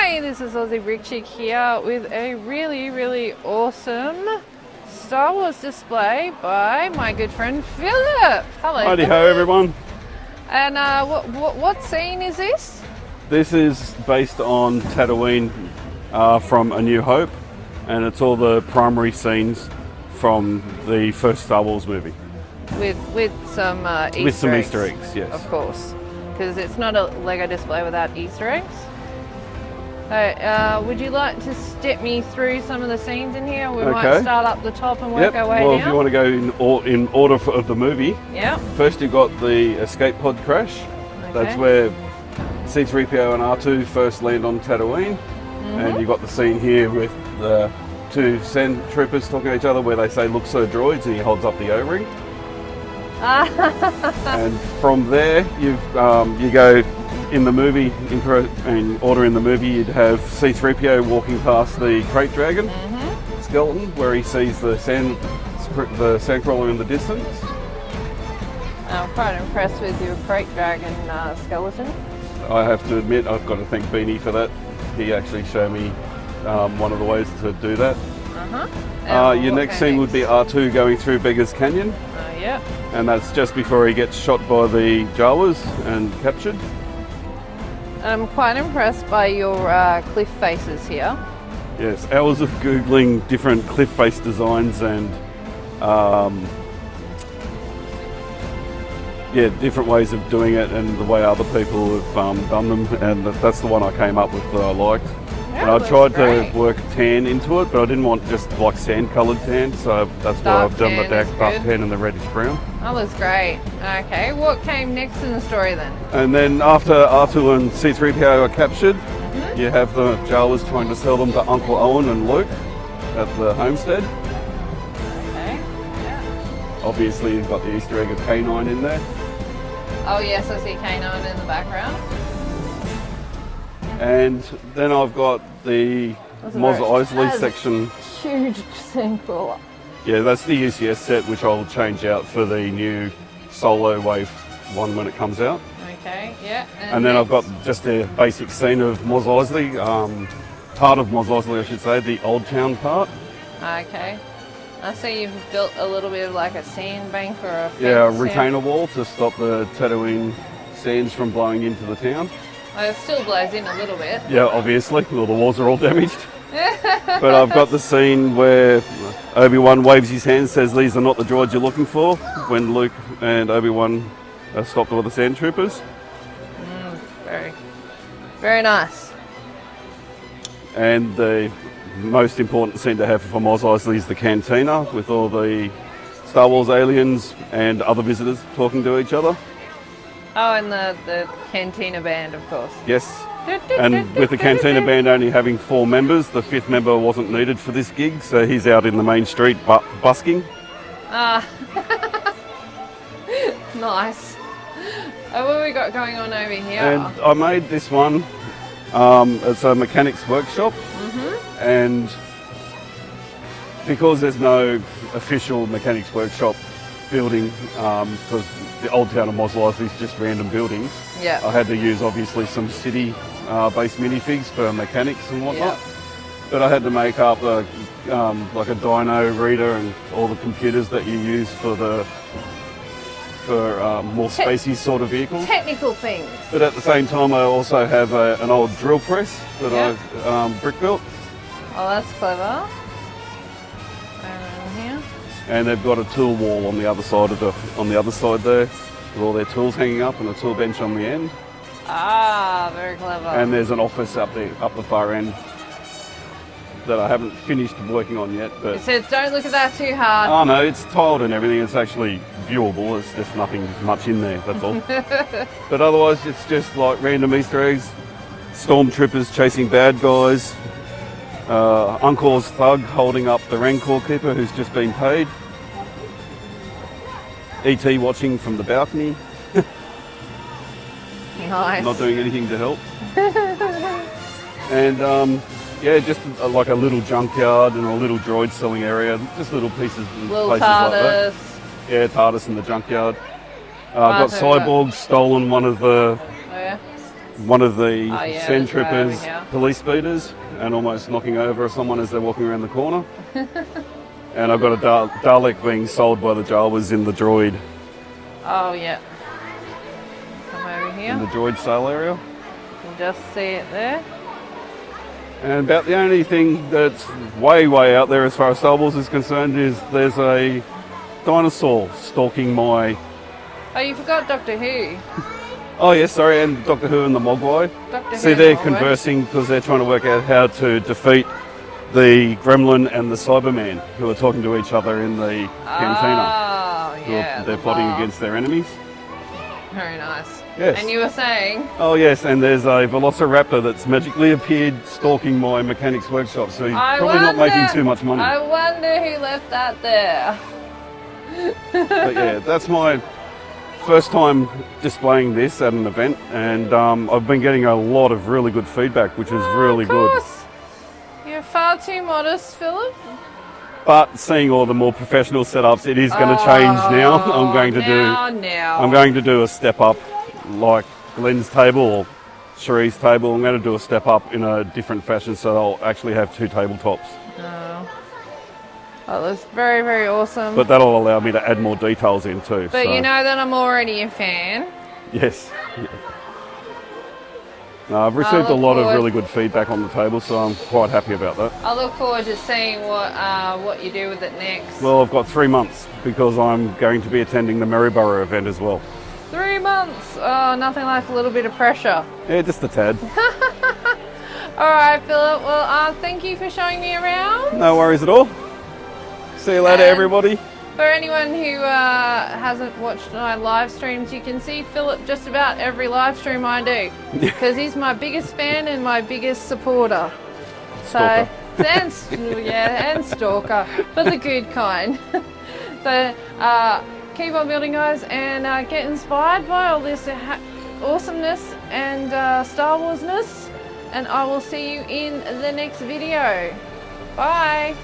Hi, this is Aussie Brick Chick here with a really awesome Star Wars display by my good friend Phillip. Hello. Righty ho, everyone. And what scene is this? This is based on Tatooine from A New Hope, and it's all the primary scenes from the first Star Wars movie. With some Easter eggs. With some Easter eggs, yes. Of course, because it's not a Lego display without Easter eggs. So, would you like to step me through some of the scenes in here? We might start up the top and work our way down. Well, if you want to go in order of the movie, first you've got the escape pod crash. That's where C-3PO and R2 first land on Tatooine. And you've got the scene here with the two sand troopers talking to each other where they say, "Look, sir, droids," and he holds up the O-ring. And from there, you go in the movie, in order in the movie, you'd have C-3PO walking past the crate dragon skeleton, where he sees the sandcrawler in the distance. I'm quite impressed with your crate dragon skeleton. I have to admit, I've got to thank Beanie for that. He actually showed me one of the ways to do that. Your next scene would be R2 going through Beggar's Canyon. And that's just before he gets shot by the Jawas and captured. I'm quite impressed by your cliff faces here. Yes, hours of Googling different cliff face designs and different ways of doing it and the way other people have done them, and that's the one I came up with that I liked. And I tried to work tan into it, but I didn't want just like sand coloured tan, so that's why I've done the dark tan and the reddish brown. That was great. Okay, what came next in the story then? And then after R2 and C-3PO are captured, you have the Jawas trying to sell them to Uncle Owen and Luke at the homestead. Okay, yeah. Obviously you've got the Easter egg of K9 in there. Oh yes, I see K9 in the background. And then I've got the Mos Eisley section. Huge sandcrawler. Yeah, that's the UCS set, which I'll change out for the new Solo Wave 1 when it comes out. Okay, yeah. And then I've got just a basic scene of Mos Eisley, part of Mos Eisley I should say, the Old Town part. Okay. I see you've built a little bit of like a sand bank or a fence. Yeah, a retainer wall to stop the Tatooine sands from blowing into the town. Well, it still blows in a little bit. Yeah, obviously. Well, the walls are all damaged. But I've got the scene where Obi-Wan waves his hand, says, "These are not the droids you're looking for," when Luke and Obi-Wan are stopped by the sand troopers. Very nice. And the most important scene to have for Mos Eisley is the cantina with all the Star Wars aliens and other visitors talking to each other. Oh, and the Cantina band, of course. Yes. And with the Cantina band only having 4 members, the 5th member wasn't needed for this gig, so he's out in the main street busking. Nice. Oh, what have we got going on over here? And I made this one. It's a mechanics workshop. And because there's no official mechanics workshop building, because the old town of Mos Eisley is just random buildings, I had to use obviously some city-based minifigs for mechanics and whatnot. But I had to make up like a dyno reader and all the computers that you use for more spacey sort of vehicles. Technical things. But at the same time, I also have an old drill press that I've brick built. Oh, that's clever. Here. And they've got a tool wall on the other side there, with all their tools hanging up and a tool bench on the end. Very clever. And there's an office up the far end that I haven't finished working on yet. But it says don't look at that too hard. Oh no, it's tiled and everything. It's actually viewable. It's just nothing much in there. That's all. But otherwise, it's just like random Easter eggs, stormtroopers chasing bad guys. Uncle's thug holding up the Rancor keeper who's just been paid. E.T. watching from the balcony. Nice. Not doing anything to help. And just like a little junkyard and a little droid selling area. Just little pieces and places TARDIS. like that. Yeah, TARDIS in the junkyard. Got Cyborg stolen one of the one of the yeah, Sand that's right over Troopers here. police speeders and almost knocking over someone as they're walking around the corner. And I've got a Dalek being sold by the Jawas in the droid. Oh, yeah. Come over here. In the droid sale area. You can just see it there. And about the only thing that's way, way out there as far as Star Wars is concerned is there's a dinosaur stalking my... Oh, you forgot Doctor Who. Oh, yes, sorry, and Doctor Who and the Mogwai. Doctor See, Who they're Mogwai. conversing because they're trying to work out how to defeat the Gremlin and the Cyberman, who are talking to each other in the cantina. Oh, yeah. They're plotting against their enemies. Very nice. Yes. And you were saying? Oh, yes, and there's a Velociraptor that's magically appeared stalking my mechanics workshop, so he's probably not making too much money. I wonder who left that there. But yeah, that's my first time displaying this at an event, and I've been getting a lot of really good feedback, which is really of good. course. You're far too modest, Philip. But seeing all the more professional setups, it is going to change now. I'm going to do a step up, like Glenn's table or Cherie's table. I'm going to do a step up in a different fashion, so I'll actually have two tabletops. Oh, that's very, very awesome. But that'll allow me to add more details in too. But so. you know that I'm already a fan. Yes. Yeah. No, I've received a lot of really good feedback on the table, so I'm quite happy about that. I look forward to seeing what you do with it next. Well, I've got 3 months because I'm going to be attending the Maryborough event as well. 3 months. Oh, nothing like a little bit of pressure. Yeah, just a tad. All right, Philip. Well, thank you for showing me around. No worries at all. See you later, everybody. For anyone who hasn't watched my live streams, you can see Philip just about every live stream I do because he's my biggest fan and my biggest supporter. Stalker. So, and stalker, but the good kind. So keep on building, guys, and get inspired by all this awesomeness and Star Warsness. And I will see you in the next video. Bye.